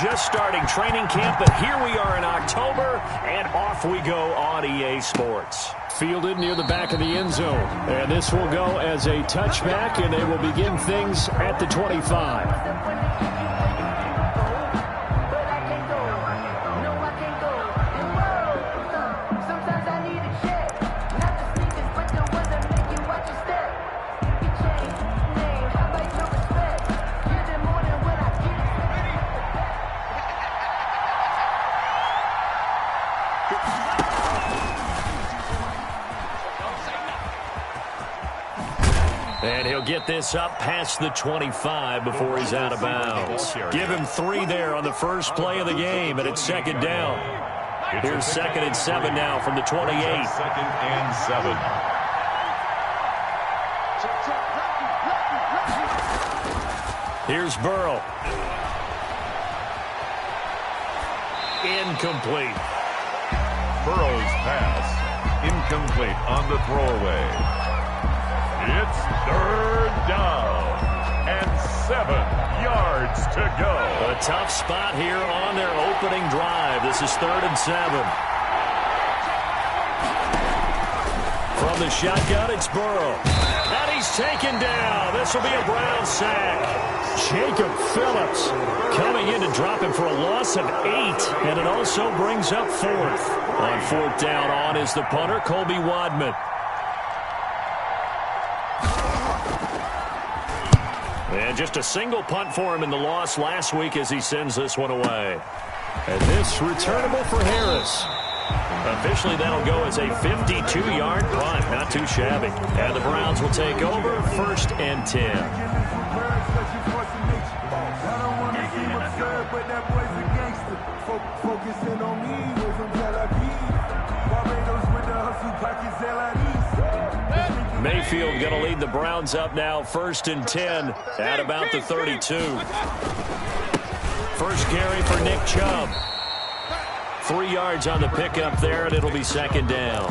Just starting training camp, but here we are in October, and off we go on EA Sports. Fielded near the back of the end zone, and this will go as a touchback, and they will begin things at the 25. And he'll get this up past the 25 before he's out of bounds. Give him 3 there on the first play of the game, and it's second down. Here's 2nd and 7 now from the 28. 2nd and 7. Here's Burrow. Incomplete. Burrow's pass incomplete on the throwaway. It's 3rd down and 7 yards to go. A tough spot here on their opening drive. This is 3rd and 7. From the shotgun, it's Burrow. And he's taken down. This will be a Brown sack. Jacob Phillips coming in to drop him for a loss of 8, and it also brings up 4th. On 4th down, on is the punter, Colby Wadman. And just a single punt for him in the loss last week as he sends this one away. And this returnable for Harris. Officially, that'll go as a 52-yard punt. Not too shabby. And the Browns will take over 1st and 10. Mayfield going to lead the Browns up now, 1st and 10 at about the 32. First carry for Nick Chubb. 3 yards on the pickup there, and it'll be 2nd down.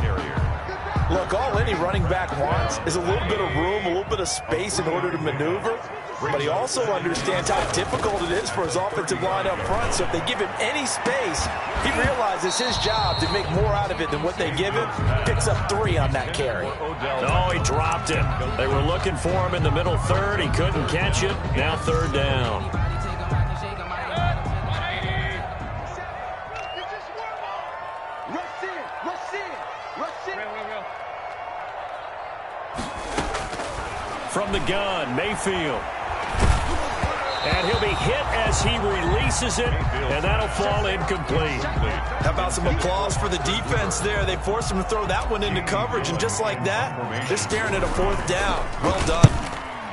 Look, all any running back wants is a little bit of room, a little bit of space in order to maneuver. But he also understands how difficult it is for his offensive line up front. So if they give him any space, he realizes his job to make more out of it than what they give him. Picks up 3 on that carry. Oh, he dropped it. They were looking for him in the middle third. He couldn't catch it. Now 3rd down. From the gun, Mayfield. And he'll be hit as he releases it, and that'll fall incomplete. How about some applause for the defense there? They forced him to throw that one into coverage, and just like that, they're staring at a 4th down. Well done.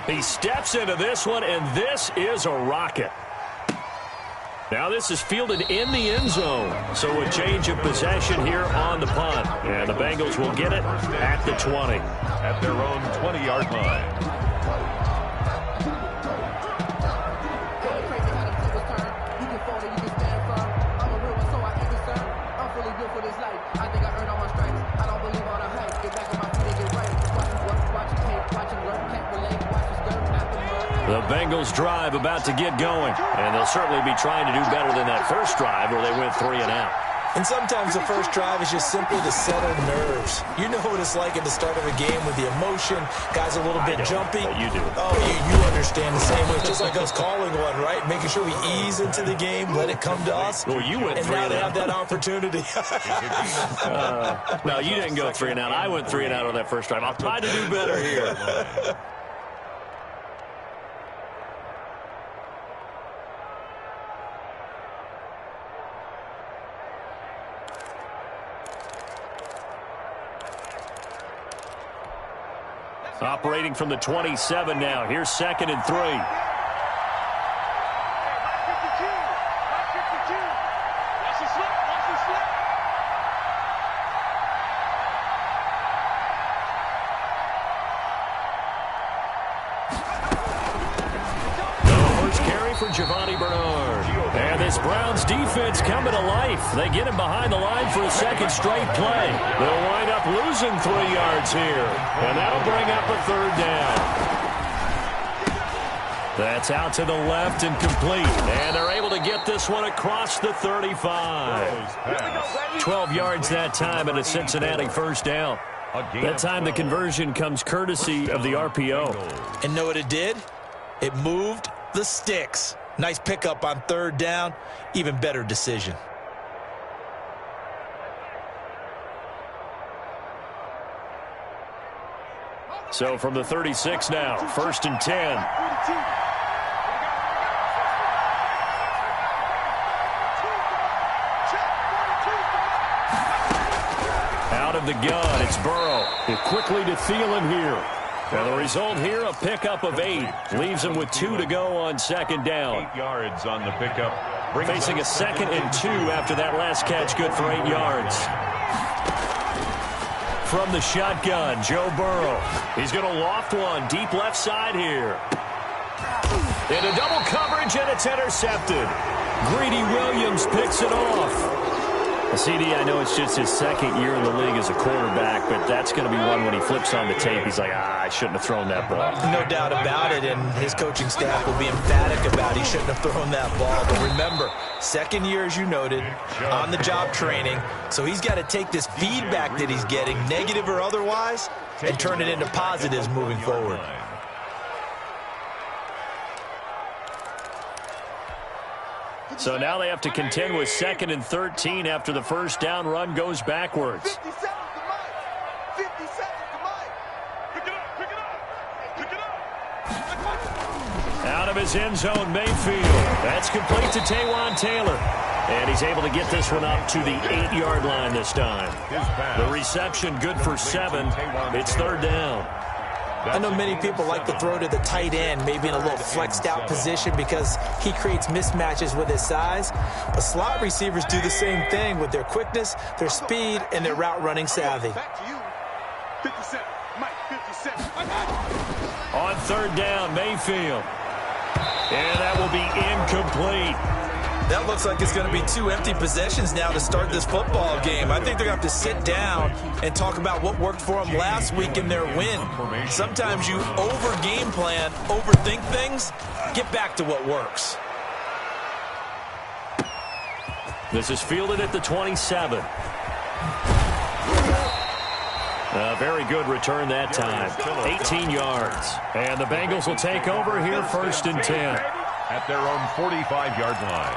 He steps into this one, and this is a rocket. Now this is fielded in the end zone, so a change of possession here on the punt. And the Bengals will get it at the 20. At their own 20-yard line. The Bengals drive about to get going, and they'll certainly be trying to do better than that first drive where they went 3 and out. And sometimes the first drive is just simply to settle nerves. You know what it's like at the start of a game with the emotion. Guys a little bit jumpy. But you do. Oh, you understand the same way. Just like us calling one, right? Making sure we ease into the game, let it come to us. Well, you went 3 and now and they out. have that opportunity. No, you didn't go 3 and out. I went 3 and out on that first drive. I'll try to do better here. Operating from the 27 now. Here's 2nd and 3. Giovanni Bernard. And this Browns defense coming to life. They get him behind the line for a second straight play. They'll wind up losing 3 yards here. And that'll bring up a 3rd down. That's out to the left and complete. And they're able to get this one across the 35. 12 yards that time and a Cincinnati first down. That time the conversion comes courtesy of the RPO. And know what it did? It moved the sticks. Nice pickup on third down. Even better decision. So from the 36 now, 1st and 10. Out of the gun, it's Burrow. Quickly to Thielen here. And the result here, a pickup of 8. Leaves him with 2 to go on second down. 8 yards on the pickup. Facing a 2nd and 2 after that last catch, good for 8 yards. From the shotgun, Joe Burrow. He's going to loft one deep left side here. Into double coverage, and it's intercepted. Greedy Williams picks it off. CD, I know it's just his 2nd year in the league as a quarterback, but that's going to be one when he flips on the tape. He's like, I shouldn't have thrown that ball. No doubt about it, and his coaching staff will be emphatic about he shouldn't have thrown that ball. But remember, 2nd year, as you noted, on-the-job training. So he's got to take this feedback that he's getting, negative or otherwise, and turn it into positives moving forward. So now they have to contend with 2nd and 13 after the first down run goes backwards. 50 seconds to Mike. 50 seconds to Mike. Pick it up, pick it up, pick it up. Out of his end zone, Mayfield. That's complete to Taywan Taylor. And he's able to get this one up to the 8-yard line this time. The reception good for 7. It's 3rd down. I know many people like to throw to the tight end, maybe in a little flexed out position because he creates mismatches with his size. But slot receivers do the same thing with their quickness, their speed, and their route running savvy. Back to you. 57. Mike, 57. On 3rd down, Mayfield. And that will be incomplete. That looks like it's going to be 2 empty possessions now to start this football game. I think they're going to have to sit down and talk about what worked for them last week in their win. Sometimes you over-game plan, overthink things, get back to what works. This is fielded at the 27. A very good return that time. 18 yards. And the Bengals will take over here 1st and 10. At their own 45-yard line.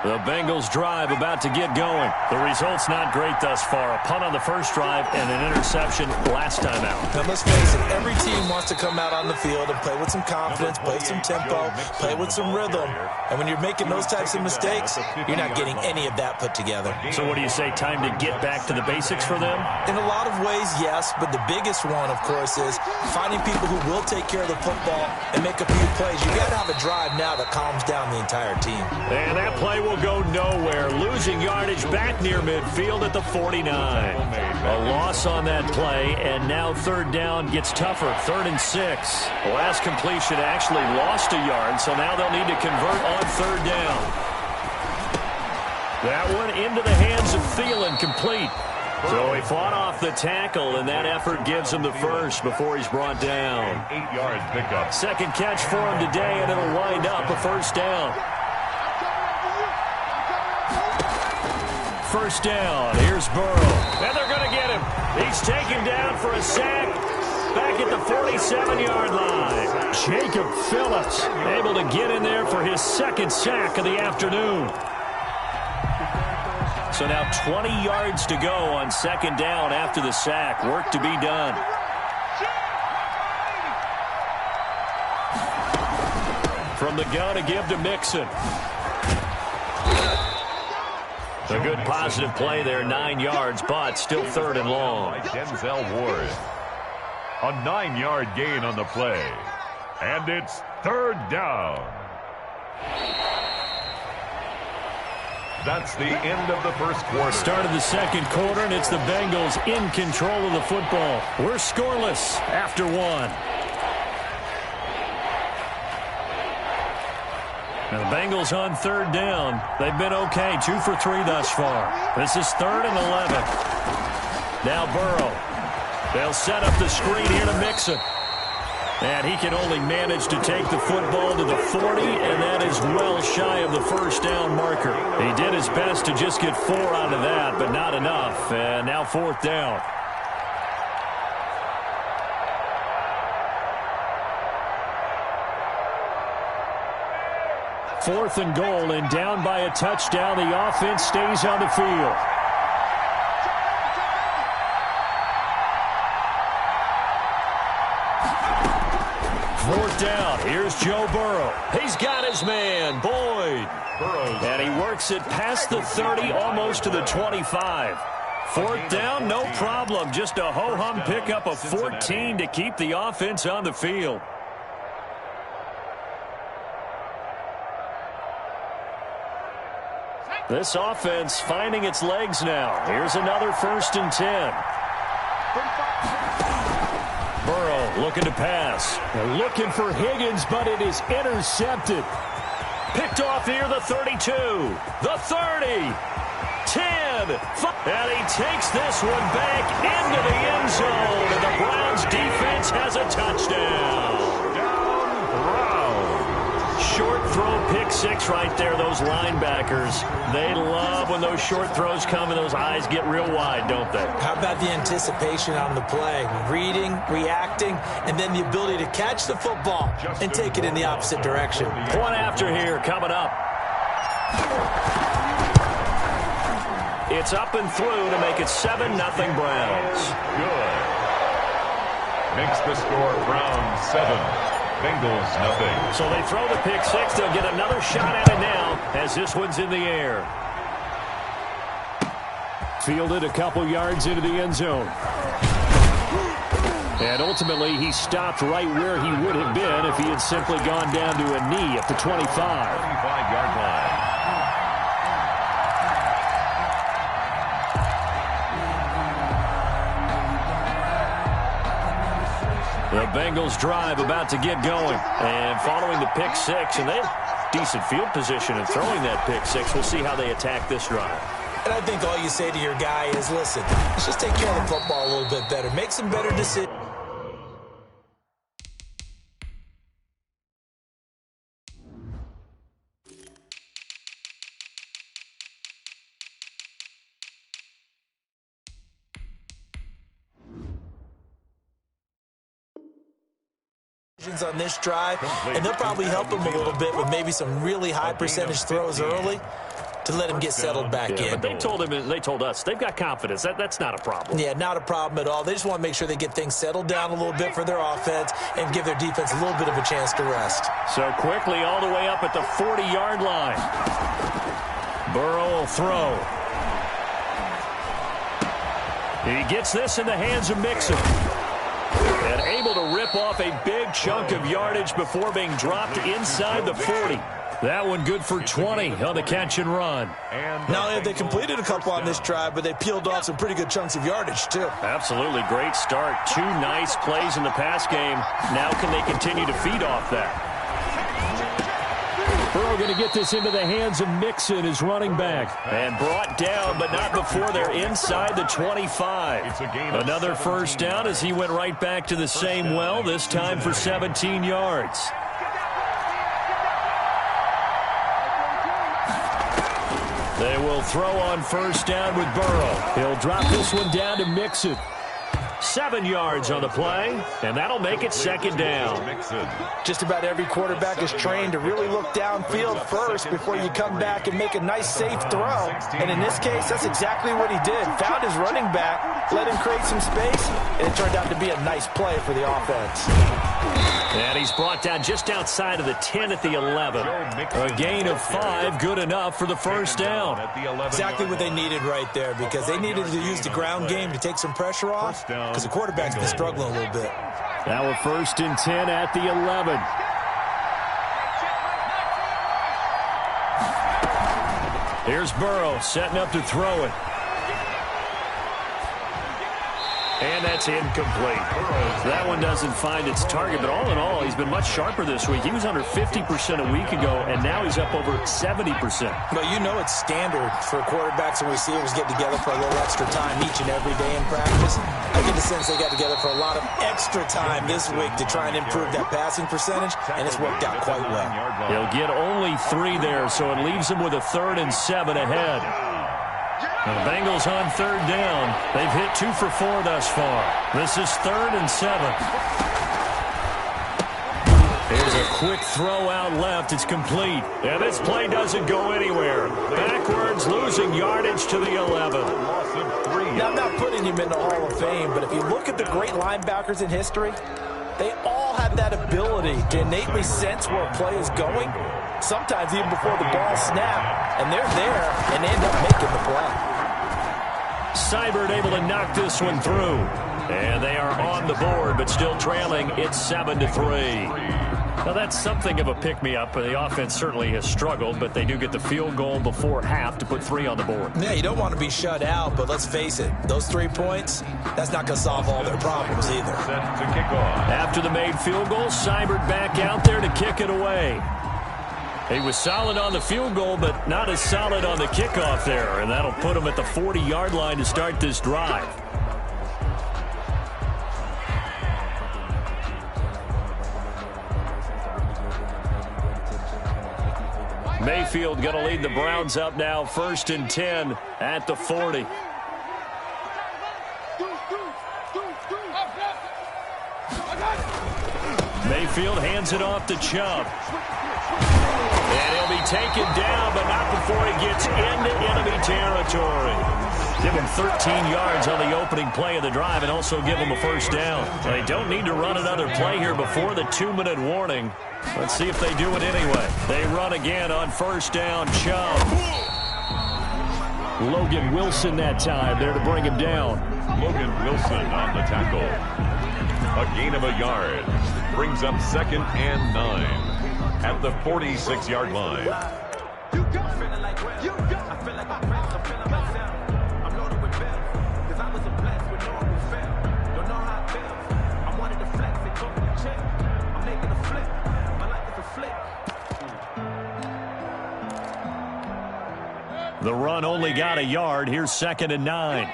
The Bengals drive about to get going. The result's not great thus far. A punt on the first drive and an interception last time out. Now, let's face it, every team wants to come out on the field and play with some confidence, play some tempo, play with some rhythm. And when you're making those types of mistakes, you're not getting any of that put together. So what do you say, time to get back to the basics for them? In a lot of ways, yes, but the biggest one, of course, is finding people who will take care of the football and make a few plays. You got to have a drive now that calms down the entire team. And that play will go nowhere. Losing yardage back near midfield at the 49. A loss on that play, and now 3rd down gets tougher. 3rd and 6. The last completion actually lost a yard, so now they'll need to convert on 3rd down. That one into the hands of Thielen, complete. So he fought off the tackle, and that effort gives him the first before he's brought down. 8-yard pickup. 2nd catch for him today, and it'll wind up a 1st down. 1st down. Here's Burrow. And they're going to get him. He's taken down for a sack back at the 47-yard line. Jacob Phillips able to get in there for his 2nd sack of the afternoon. So now 20 yards to go on 2nd down after the sack. Work to be done. From the gun, a give to Mixon. A good positive play there, 9 yards, but still 3rd and long. Denzel Ward. A 9-yard gain on the play. And it's 3rd down. That's the end of the first quarter. Start of the 2nd quarter, and it's the Bengals in control of the football. We're scoreless after 1. Now the Bengals on 3rd down. They've been okay, 2 for 3 thus far. This is 3rd and 11. Now Burrow. They'll set up the screen here to Mixon. And he can only manage to take the football to the 40, and that is well shy of the first down marker. He did his best to just get 4 out of that, but not enough. And now 4th down. Fourth and goal, and down by a touchdown. The offense stays on the field. Fourth down. Here's Joe Burrow. He's got his man, Boyd. And he works it past the 30, almost to the 25. Fourth down, no problem. Just a ho-hum pickup of 14 to keep the offense on the field. This offense finding its legs now. Here's another 1st and 10. Burrow looking to pass. They're looking for Higgins, but it is intercepted. Picked off near the 32, the 30, 10, 5. And he takes this one back into the end zone. And the Browns defense has a touchdown. Short throw, pick 6 right there. Those linebackers, they love when those short throws come and those eyes get real wide, don't they? How about the anticipation on the play? Reading, reacting, and then the ability to catch the football and take it in the opposite direction. Point after here coming up. It's up and through to make it 7-0 Browns. Good. Makes the score Browns 7. Bengals nothing. So they throw the pick 6. They'll get another shot at it now as this one's in the air. Fielded a couple yards into the end zone. And ultimately he stopped right where he would have been if he had simply gone down to a knee at the 25. 25-yard line. The Bengals drive about to get going. And following the pick 6, and they have decent field position in throwing that pick 6. We'll see how they attack this drive. And I think all you say to your guy is, listen, let's just take care of the football a little bit better. Make some better decisions. On this drive, and they'll probably help him a little bit with maybe some really high percentage throws early to let him get settled back in. But they told us they've got confidence. That's not a problem. Yeah, not a problem at all. They just want to make sure they get things settled down a little bit for their offense and give their defense a little bit of a chance to rest. So quickly all the way up at the 40-yard line. Burrow will throw. He gets this in the hands of Mixon. And able to rip off a big chunk of yardage before being dropped inside the 40. That one good for 20 on the catch and run. Not only have they completed a couple on this drive, but they peeled off some pretty good chunks of yardage, too. Absolutely great start. 2 nice plays in the pass game. Now can they continue to feed off that? Burrow going to get this into the hands of Mixon, his running back. And brought down, but not before they're inside the 25. Another first down as he went right back to the same well, this time for 17 yards. They will throw on first down with Burrow. He'll drop this one down to Mixon. 7 yards on the play, and that'll make it 2nd down. Just about every quarterback is trained to really look downfield first before you come back and make a nice, safe throw. And in this case, that's exactly what he did. Found his running back, let him create some space, and it turned out to be a nice play for the offense. And he's brought down just outside of the 10 at the 11. A gain of 5, good enough for the first down. Exactly what they needed right there, because they needed to use the ground game to take some pressure off, because the quarterback's been struggling a little bit. Now a 1st and 10 at the 11. Here's Burrow setting up to throw it. And that's incomplete. That one doesn't find its target, but all in all, he's been much sharper this week. He was under 50% a week ago, and now he's up over 70%. Well, you know it's standard for quarterbacks and receivers get together for a little extra time each and every day in practice. I get the sense they got together for a lot of extra time this week to try and improve that passing percentage, and it's worked out quite well. He'll get only 3 there, so it leaves him with a 3rd and 7 ahead. And the Bengals on 3rd down. They've hit 2 for 4 thus far. This is 3rd and 7. Here's a quick throw out left. It's complete. And this play doesn't go anywhere. Backwards, losing yardage to the 11. Now, I'm not putting him in the Hall of Fame, but if you look at the great linebackers in history, they all have that ability to innately sense where a play is going, sometimes even before the ball snaps, and they're there and end up making the play. Seibert able to knock this one through. And they are on the board, but still trailing. It's 7-3. Now, that's something of a pick-me-up. The offense certainly has struggled, but they do get the field goal before half to put 3 on the board. Yeah, you don't want to be shut out, but let's face it, those 3 points, that's not going to solve all their problems either. Set to kick off. After the made field goal, Seibert back out there to kick it away. He was solid on the field goal, but not as solid on the kickoff there, and that'll put him at the 40-yard line to start this drive. Mayfield going to lead the Browns up now, 1st and 10 at the 40. Mayfield hands it off to Chubb. And he'll be taken down, but not before he gets into enemy territory. Give him 13 yards on the opening play of the drive and also give him a 1st down. They don't need to run another play here before the 2-minute warning. Let's see if they do it anyway. They run again on 1st down. Chubb. Logan Wilson that time there to bring him down. Logan Wilson on the tackle. A gain of a yard. Brings up 2nd and 9 at the 46-yard line. The run only got a yard. Here's 2nd and 9.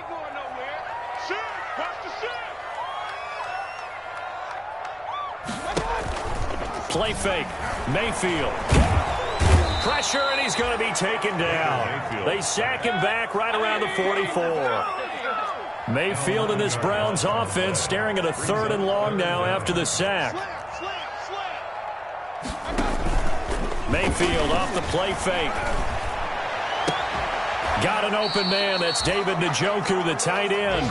Play fake. Mayfield. Pressure, and he's going to be taken down. They sack him back right around the 44. Mayfield in this Browns offense staring at a 3rd and long now after the sack. Mayfield off the play fake. Got an open man. That's David Njoku, the tight end.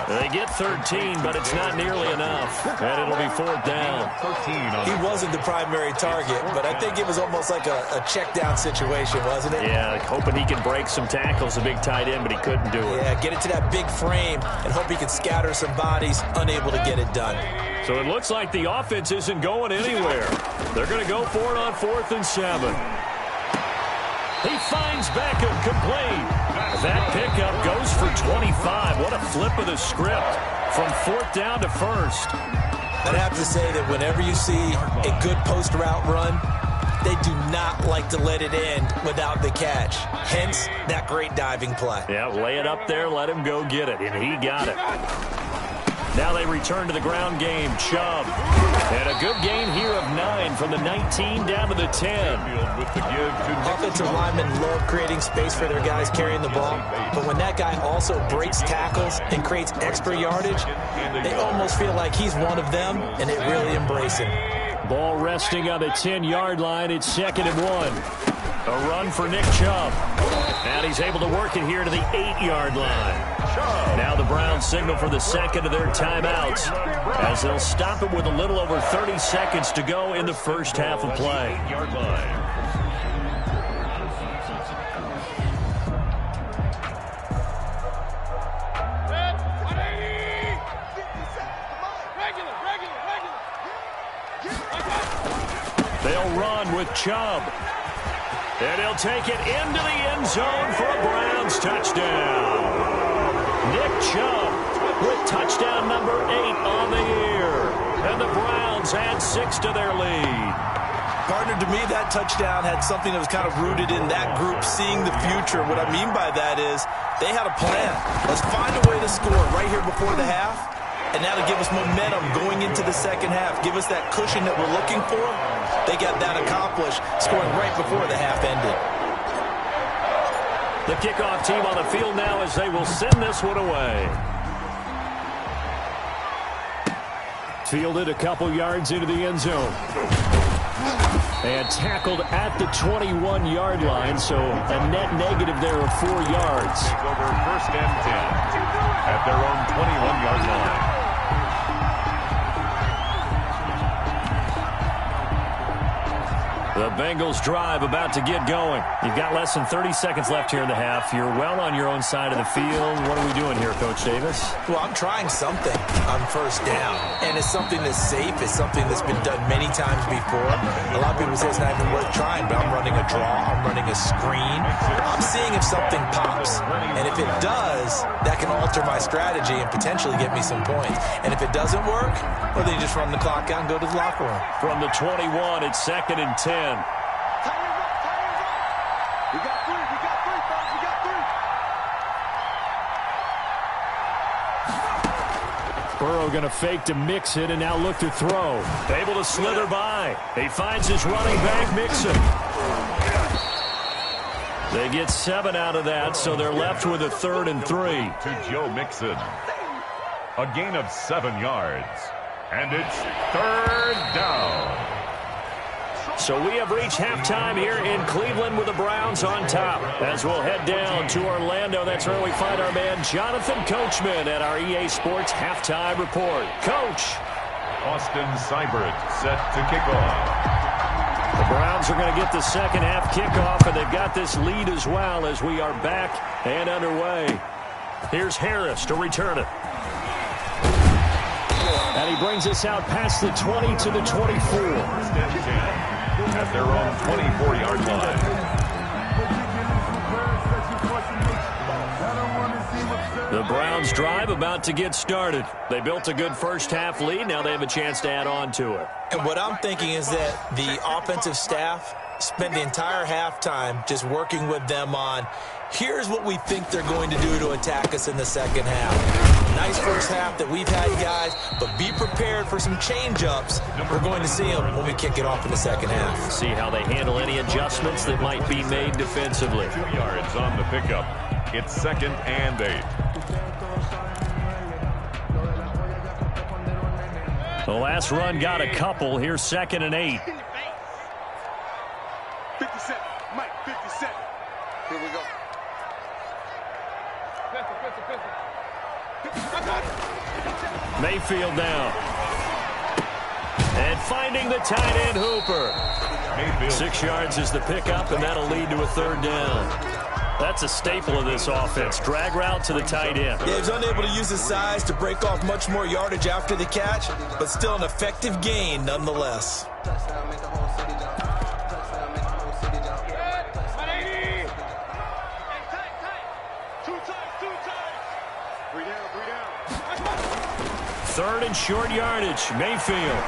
They get 13, but it's not nearly enough. And it'll be 4th down. He wasn't the primary target, but I think it was almost like a check down situation, wasn't it? Yeah, hoping he could break some tackles, a big tight end, but he couldn't do it. Yeah, get it to that big frame and hope he could scatter some bodies, unable to get it done. So it looks like the offense isn't going anywhere. They're going to go for it on 4th and 7. He finds Beckham complete. That pickup goes for 25. What a flip of the script from 4th down to 1st. I'd have to say that whenever you see a good post route run, they do not like to let it end without the catch. Hence, that great diving play. Yeah, lay it up there, let him go get it, and he got it. Now they return to the ground game. Chubb. And a good gain here of 9 from the 19 down to the 10. Offensive linemen love creating space for their guys carrying the ball. But when that guy also breaks tackles and creates extra yardage, they almost feel like he's one of them, and they really embrace him. Ball resting on the 10-yard line. It's 2nd and 1. A run for Nick Chubb. And he's able to work it here to the 8-yard line. Now the Browns signal for the 2nd of their timeouts as they'll stop it with a little over 30 seconds to go in the 1st half of play. They'll run with Chubb. And he'll take it into the end zone for a Browns touchdown. Nick Chubb with touchdown number 8 on the year. And the Browns add 6 to their lead. Partner, to me, that touchdown had something that was kind of rooted in that group seeing the future. What I mean by that is they had a plan. Let's find a way to score right here before the half, and that'll give us momentum going into the second half. Give us that cushion that we're looking for. They got that accomplished, scoring right before the half ended. The kickoff team on the field now as they will send this one away. Fielded a couple yards into the end zone. And tackled at the 21-yard line, so a net negative there of 4 yards. Over 1st and 10 at their own 21-yard line. The Bengals drive about to get going. You've got less than 30 seconds left here in the half. You're well on your own side of the field. What are we doing here, Coach Davis? Well, I'm trying something on first down, and it's something that's safe. It's something that's been done many times before. A lot of people say it's not even worth trying, but I'm running a draw. I'm running a screen. I'm seeing if something pops, and if it does, that can alter my strategy and potentially get me some points. And if it doesn't work, well, then you just run the clock out and go to the locker room. From the 21, it's 2nd and 10. We got 3, fellas, we got 3. Burrow going to fake to Mixon and now look to throw. Able to slither by. He finds his running back, Mixon. They get 7 out of that, so they're left with a 3rd and 3. To Joe Mixon. A gain of 7 yards. And it's 3rd down. So we have reached halftime here in Cleveland with the Browns on top. As we'll head down to Orlando, that's where we find our man Jonathan Coachman at our EA Sports Halftime Report. Coach. Austin Seibert set to kick off. The Browns are going to get the second half kickoff, and they've got this lead as well as we are back and underway. Here's Harris to return it. And he brings us out past the 20 to the 24. 1st and 10 at their own 24-yard line. The Browns drive about to get started. They built a good first half lead. Now they have a chance to add on to it. And what I'm thinking is that the offensive staff spent the entire halftime just working with them on, here's what we think they're going to do to attack us in the second half. Nice first half that we've had, guys, but be prepared for some change-ups. We're going to see them when we kick it off in the second half. See how they handle any adjustments that might be made defensively. 2 yards on the pickup. It's 2nd and 8. The last run got a couple. Here's 2nd and 8. 57, Mike, 57. Here we go. Mayfield now. And finding the tight end Hooper. Mayfield. 6 yards is the pickup, and that'll lead to a 3rd down. That's a staple of this offense. Drag route to the tight end. Yeah, he's unable to use his size to break off much more yardage after the catch, but still an effective gain nonetheless. Third and short yardage, Mayfield.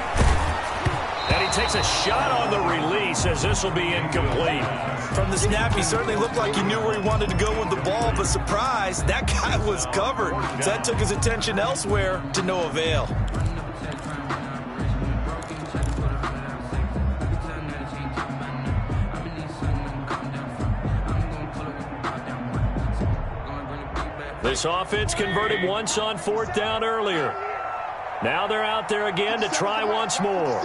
And he takes a shot on the release as this will be incomplete. From the snap, he certainly looked like he knew where he wanted to go with the ball, but surprise, that guy was covered. So that took his attention elsewhere to no avail. This offense converted once on 4th down earlier. Now they're out there again to try once more.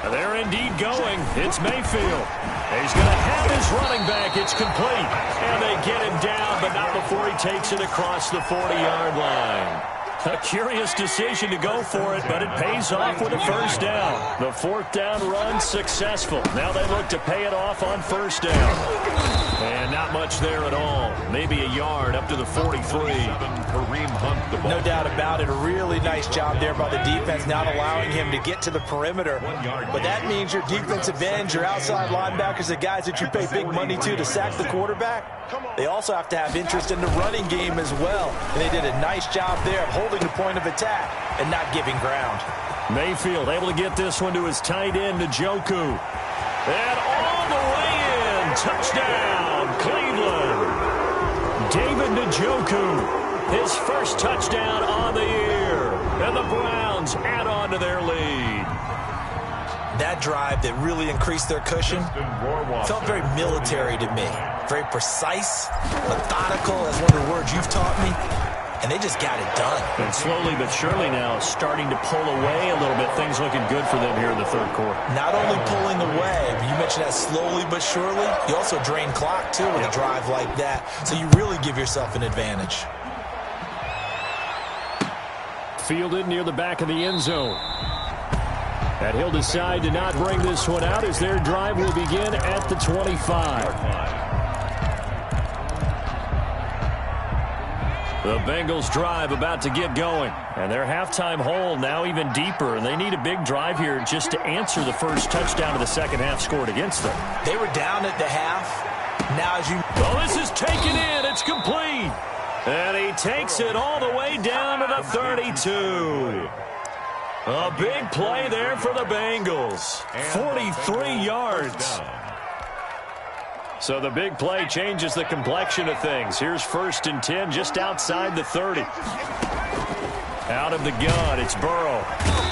They're indeed going. It's Mayfield. He's going to have his running back. It's complete. And they get him down, but not before he takes it across the 40-yard line. A curious decision to go for it, but it pays off with a first down. The fourth down run successful. Now they look to pay it off on first down. And not much there at all. Maybe a yard up to the 43. No doubt about it. A really nice job there by the defense, not allowing him to get to the perimeter. But that means your defensive ends, your outside linebackers, the guys that you pay big money to sack the quarterback, they also have to have interest in the running game as well. And they did a nice job there of holding the point of attack and not giving ground. Mayfield able to get this one to his tight end, Njoku. And all the way in. Touchdown, Cleveland. David Njoku, his first touchdown on the year. And the Browns add on to their lead. That drive that really increased their cushion felt very military to me. Very precise, methodical, as one of the words you've taught me. And they just got it done. And slowly but surely now starting to pull away a little bit. Things looking good for them here in the third quarter. Not only pulling away, but you mentioned that slowly but surely. You also drain clock, too, with a drive like that. So you really give yourself an advantage. Fielded near the back of the end zone. And he'll decide to not bring this one out as their drive will begin at the 25. The Bengals drive about to get going. And their halftime hole now even deeper. And they need a big drive here just to answer the first touchdown of the second half scored against them. They were down at the half. Now as you... Oh, this is taken in. It's complete. And he takes it all the way down to the 32. A big play there for the Bengals. 43 yards. So the big play changes the complexion of things. Here's 1st and 10 just outside the 30. Out of the gun, it's Burrow.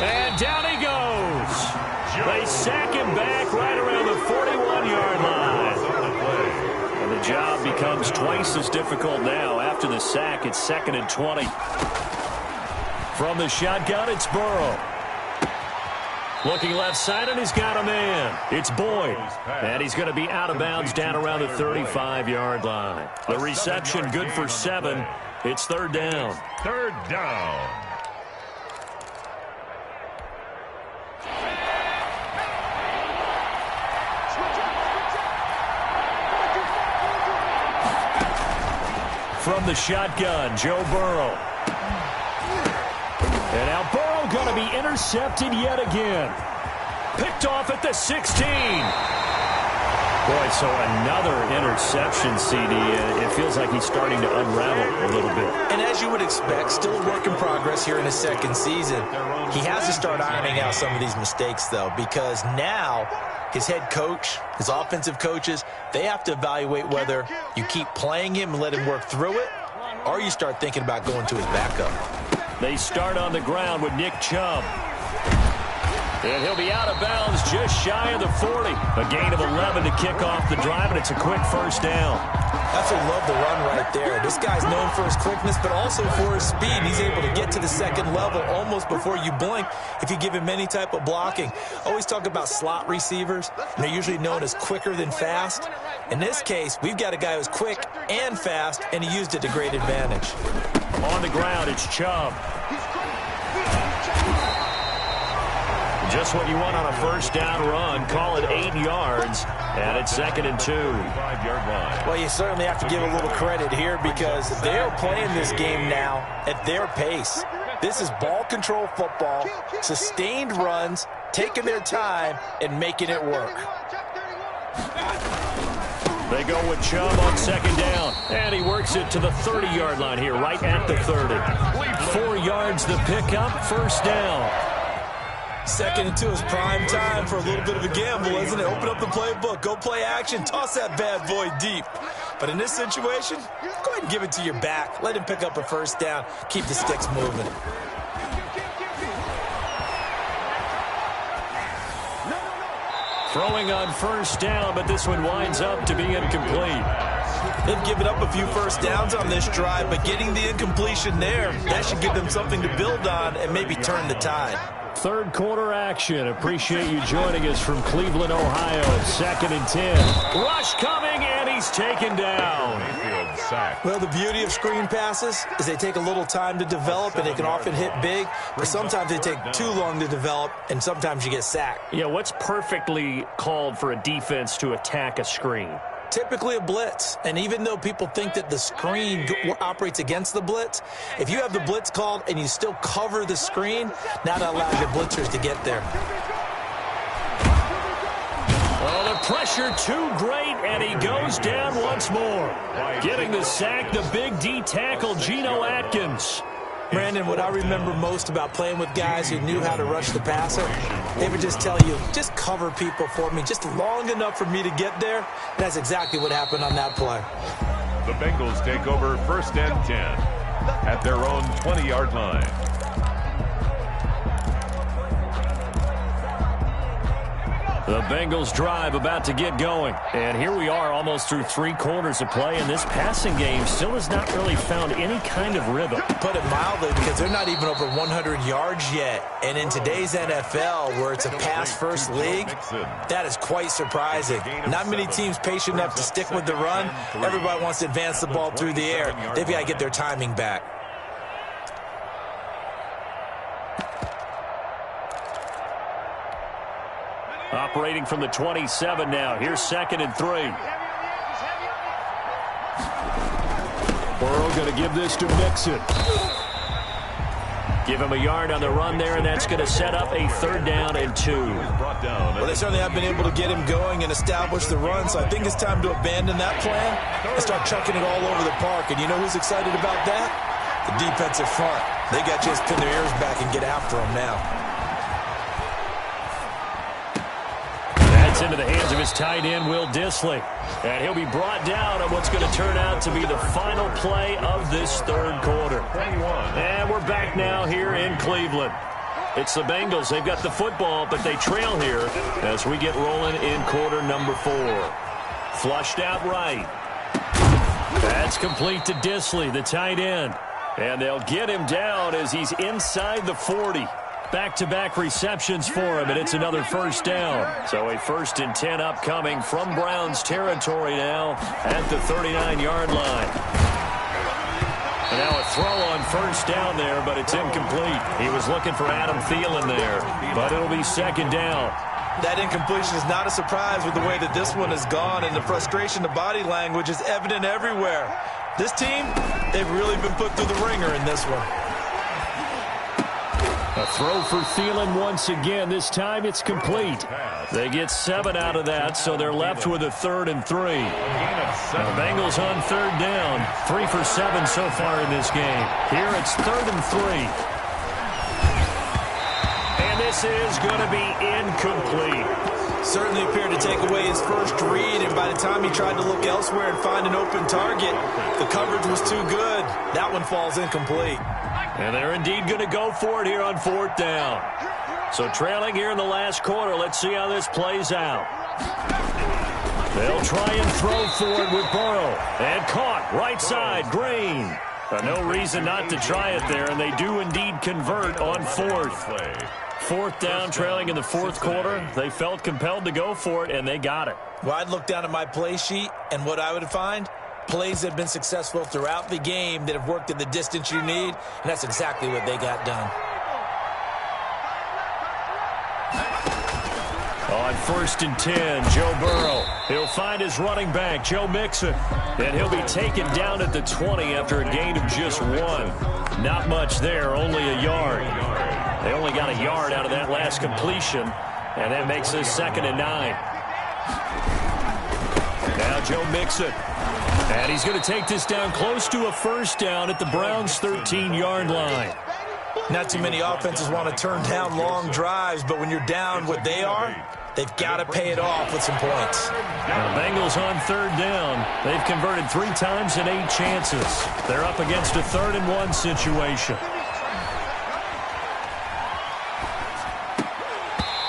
And down he goes. They sack him back right around the 41-yard line. And the job becomes twice as difficult now. After the sack, it's 2nd and 20. From the shotgun, it's Burrow. Looking left side, and he's got a man. It's Boyd. And he's going to be out of bounds down around the 35-yard line. The reception good for 7. It's 3rd down. 3rd down. From the shotgun, Joe Burrow. And now Burrow going to be intercepted yet again. Picked off at the 16. Boy, so another interception, CD. It feels like he's starting to unravel a little bit. And as you would expect, still a work in progress here in his second season. He has to start ironing out some of these mistakes, though, because now his head coach, his offensive coaches, they have to evaluate whether you keep playing him and let him work through it, or you start thinking about going to his backup. They start on the ground with Nick Chubb. And he'll be out of bounds just shy of the 40. A gain of 11 to kick off the drive, and it's a quick first down. That's what I love the run right there. This guy's known for his quickness, but also for his speed. He's able to get to the second level almost before you blink if you give him any type of blocking. Always talk about slot receivers, and they're usually known as quicker than fast. In this case, we've got a guy who's quick and fast, and he used it to great advantage. On the ground, it's Chubb. Just what you want on a first down run. Call it 8 yards, and it's 2nd and 2. 5-yard line. Well, you certainly have to give a little credit here because they're playing this game now at their pace. This is ball control football, sustained runs, taking their time, and making it work. They go with Chubb on 2nd down, and he works it to the 30-yard line here, right at the 30. 4 yards the pickup, first down. 2nd and 2 is prime time for a little bit of a gamble, isn't it? Open up the playbook, go play action, toss that bad boy deep. But in this situation, go ahead and give it to your back. Let him pick up a first down, keep the sticks moving. Throwing on first down, but this one winds up to be incomplete. They've given up a few first downs on this drive, but getting the incompletion there, that should give them something to build on and maybe turn the tide. Third quarter action. Appreciate you joining us from Cleveland, Ohio. 2nd and 10. Rush coming, and he's taken down. sacked. Well, the beauty of screen passes is they take a little time to develop, and they can often hit big, but sometimes they take too long to develop, and sometimes you get sacked. Yeah, what's perfectly called for a defense to attack a screen? Typically a blitz, and even though people think that the screen operates against the blitz, if you have the blitz called and you still cover the screen, now that allows your blitzers to get there. Oh, the pressure too great, and he goes down once more. Getting the sack, the big D tackle, Geno Atkins. Brandon, what I remember most about playing with guys who knew how to rush the passer, they would just tell you, just cover people for me, just long enough for me to get there. That's exactly what happened on that play. The Bengals take over 1st and 10 at their own 20-yard line. The Bengals drive about to get going. And here we are almost through 3 quarters of play, and this passing game still has not really found any kind of rhythm. Put it mildly, because they're not even over 100 yards yet. And in today's NFL, where it's a pass-first league, that is quite surprising. Not many teams patient enough to stick with the run. Everybody wants to advance the ball through the air. They've got to get their timing back. Operating from the 27 now. Here's 2nd and 3. Burrow going to give this to Mixon. Give him a yard on the run there, and that's going to set up a 3rd down and 2. Well, they certainly have been able to get him going and establish the run, so I think it's time to abandon that plan and start chucking it all over the park. And you know who's excited about that? The defensive front. They got to just pin their ears back and get after him now. Into the hands of his tight end, Will Dissly. And he'll be brought down on what's going to turn out to be the final play of this 3rd quarter. And we're back now here in Cleveland. It's the Bengals. They've got the football, but they trail here as we get rolling in quarter number 4. Flushed out right. That's complete to Dissly, the tight end. And they'll get him down as he's inside the 40. Back-to-back receptions for him, and it's another 1st down. So a 1st and 10 upcoming from Browns territory now at the 39-yard line. And now a throw on 1st down there, but it's incomplete. He was looking for Adam Thielen there, but it'll be 2nd down. That incompletion is not a surprise with the way that this one has gone, and the frustration, the body language is evident everywhere. This team, they've really been put through the ringer in this one. A throw for Thielen once again. This time it's complete. They get 7 out of that, so they're left with a 3rd and 3. Now the Bengals on 3rd down. 3 for 7 so far in this game. Here it's 3rd and 3. And this is going to be incomplete. Certainly appeared to take away his first read, and by the time he tried to look elsewhere and find an open target, the coverage was too good. That one falls incomplete. And they're indeed going to go for it here on 4th down. So trailing here in the last quarter, let's see how this plays out. They'll try and throw for it with Burrow. And caught right side, Green. No reason not to try it there, and they do indeed convert on 4th. 4th down, trailing in the 4th quarter. They felt compelled to go for it, and they got it. Well, I'd look down at my play sheet, and what I would find, plays that have been successful throughout the game that have worked at the distance you need, and that's exactly what they got done. On 1st and 10, Joe Burrow. He'll find his running back, Joe Mixon, and he'll be taken down at the 20 after a gain of just 1. Not much there, only a yard. They only got a yard out of that last completion, and that makes this 2nd and 9. Now Joe Mixon. And he's going to take this down close to a 1st down at the Browns' 13-yard line. Not too many offenses want to turn down long drives, but when you're down what they are, they've got to pay it off with some points. Now, Bengals on 3rd down. They've converted 3 times in 8 chances. They're up against a 3rd and 1 situation.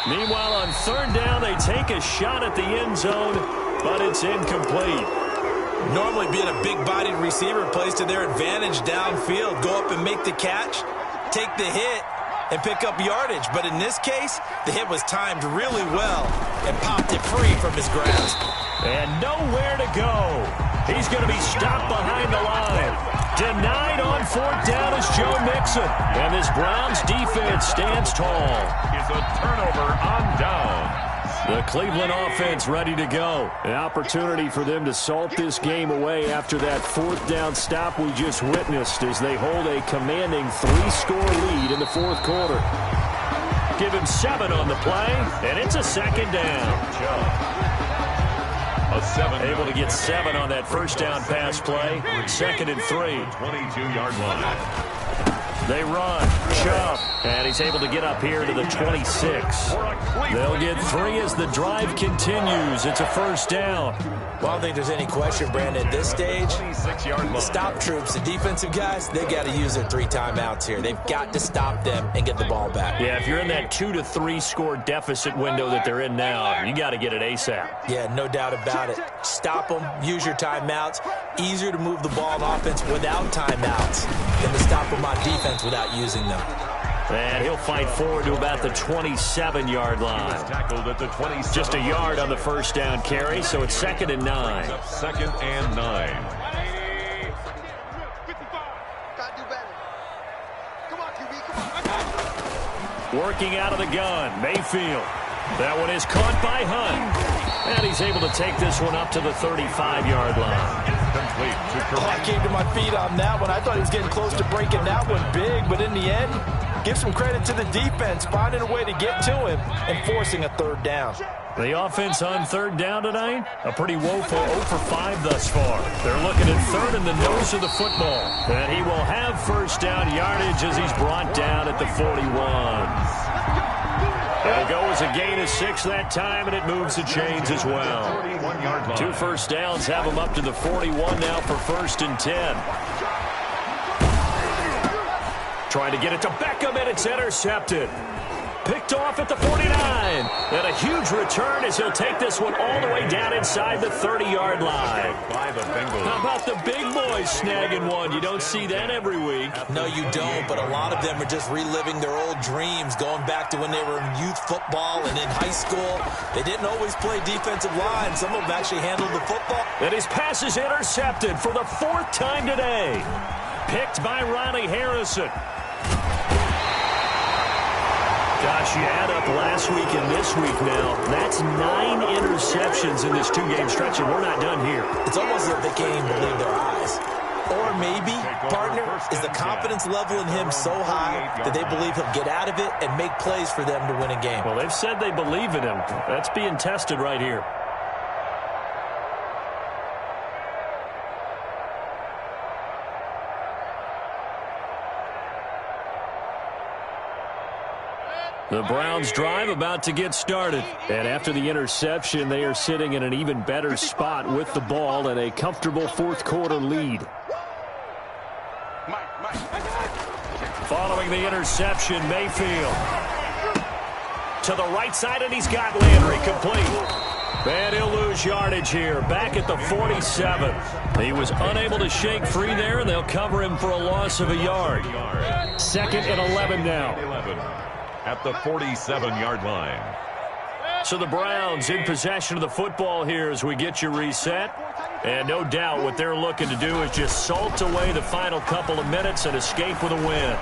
Meanwhile, on 3rd down, they take a shot at the end zone, but it's incomplete. Normally being a big-bodied receiver plays to their advantage downfield. Go up and make the catch, take the hit, and pick up yardage. But in this case, the hit was timed really well and popped it free from his grasp. And nowhere to go. He's going to be stopped behind the line. Denied on 4th down is Joe Mixon. And this Browns defense stands tall. Is a turnover on down. The Cleveland offense ready to go. An opportunity for them to salt this game away after that 4th down stop we just witnessed as they hold a commanding 3-score lead in the 4th quarter. Give him 7 on the play, and it's a 2nd down. Able to get 7 on that 1st down pass play. 2nd and 3. 22-yard line. They run, Chubb, and he's able to get up here to the 26. They'll get 3 as the drive continues. It's a 1st down. Well, I don't think there's any question, Brandon, at this stage, the stop troops, the defensive guys, they got to use their 3 timeouts here. They've got to stop them and get the ball back. Yeah, if you're in that 2 to 3 score deficit window that they're in now, you got to get it ASAP. Yeah, no doubt about it. Stop them, use your timeouts. Easier to move the ball on offense without timeouts than to stop them on defense without using them. And he'll fight forward to about the 27-yard line. Just a yard on the 1st down carry, so it's 2nd and 9. 2nd and 9. Working out of the gun, Mayfield. That one is caught by Hunt. And he's able to take this one up to the 35-yard line. I came to my feet on that one. I thought he was getting close to breaking that one big, but in the end, give some credit to the defense, finding a way to get to him and forcing a 3rd down. The offense on 3rd down tonight, a pretty woeful 0 for 5 thus far. They're looking at 3rd in the nose of the football. And he will have 1st down yardage as he's brought down at the 41. It'll go as a gain of 6 that time, and it moves the chains as well. 2 1st downs have him up to the 41 now for 1st and 10. Trying to get it to Beckham, and it's intercepted. Picked off at the 49. And a huge return as he'll take this one all the way down inside the 30-yard line. How about the big boys snagging one? You don't see that every week. No, you don't, but a lot of them are just reliving their old dreams, going back to when they were in youth football and in high school. They didn't always play defensive line. Some of them actually handled the football. And his pass is intercepted for the 4th time today. Picked by Ronnie Harrison. Gosh, you add up last week and this week now. That's 9 interceptions in this 2-game stretch, and we're not done here. It's almost as if they can't even believe their eyes. Or maybe, partner, is the confidence level in him so high that they believe he'll get out of it and make plays for them to win a game. Well, they've said they believe in him. That's being tested right here. The Browns drive about to get started. And after the interception, they are sitting in an even better spot with the ball and a comfortable 4th quarter lead. Following the interception, Mayfield. To the right side, and he's got Landry complete. And he'll lose yardage here, back at the 47. He was unable to shake free there, and they'll cover him for a loss of a yard. 2nd and 11 now. At the 47-yard line. So the Browns in possession of the football here as we get you reset. And no doubt what they're looking to do is just salt away the final couple of minutes and escape with a win.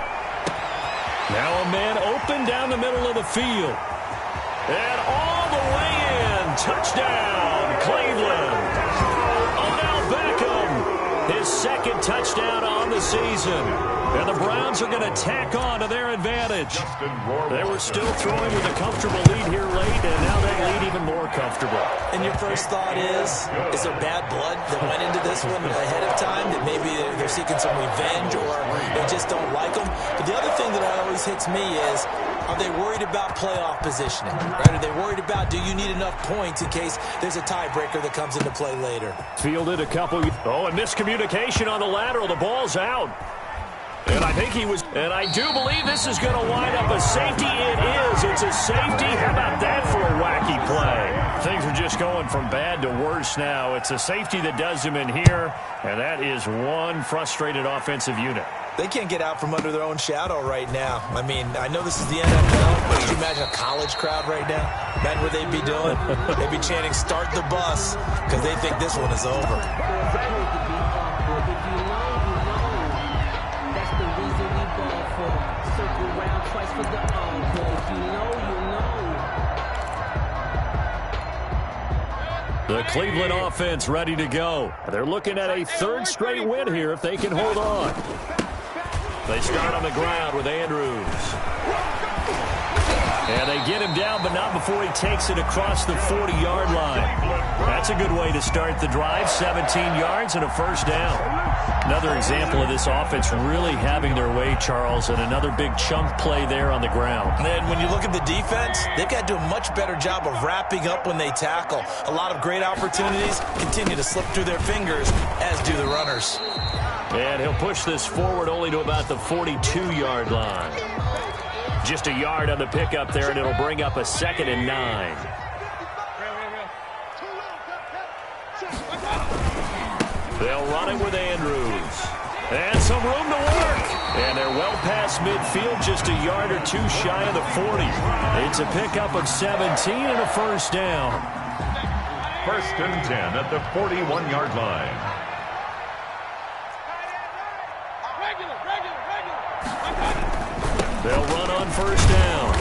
Now a man open down the middle of the field. And all the way in. Touchdown, Cleveland. Odell Beckham. His 2nd touchdown on the season. And the Browns are going to tack on to their advantage. They were still throwing with a comfortable lead here late, and now they lead even more comfortable. And your first thought is there bad blood that went into this one ahead of time, that maybe they're seeking some revenge or they just don't like them? But the other thing that always hits me is, are they worried about playoff positioning? Right? Are they worried about, do you need enough points in case there's a tiebreaker that comes into play later? Fielded a couple. Oh, and miscommunication on the lateral. The ball's out. And I think he was, and I do believe this is going to wind up a safety. It is. It's a safety. How about that for a wacky play? Things are just going from bad to worse now. It's a safety that does him in here, and that is one frustrated offensive unit. They can't get out from under their own shadow right now. I mean, I know this is the NFL, but could you imagine college crowd right now, imagine what they'd be doing. They'd be chanting, "Start the bus," because they think this one is over. The Cleveland offense ready to go. They're looking at a third straight win here if they can hold on. They start on the ground with Andrews. And they get him down, but not before he takes it across the 40-yard line. That's a good way to start the drive. 17 yards and a first down. Another example of this offense really having their way, Charles, and another big chunk play there on the ground. And then when you look at the defense, they've got to do a much better job of wrapping up when they tackle. A lot of great opportunities continue to slip through their fingers, as do the runners. And he'll push this forward only to about the 42-yard line. Just a yard on the pickup there, and it'll bring up a 2nd and 9. They'll run it with Andrews. And some room to work. And they're well past midfield, just a yard or two shy of the 40. It's a pickup of 17 and a first down. 1st and 10 at the 41-yard line. They'll run on first down.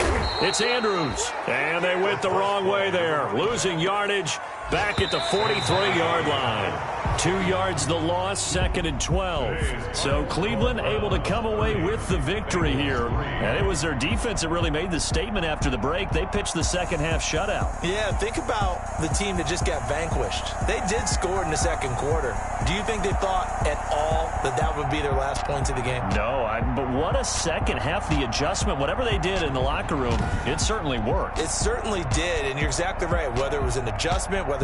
It's Andrews. And they went the wrong way there. Losing yardage back at the 43-yard line. 2 yards the loss, 2nd and 12. So Cleveland able to come away with the victory here. And it was their defense that really made the statement after the break. They pitched the second half shutout. Yeah, think about the team that just got vanquished. They did score in the second quarter. Do you think they thought at all that that would be their last points of the game? No, but what a second half. The adjustment, whatever they did in the locker room, it certainly worked. It certainly did, and you're exactly right. Whether it was an adjustment, whether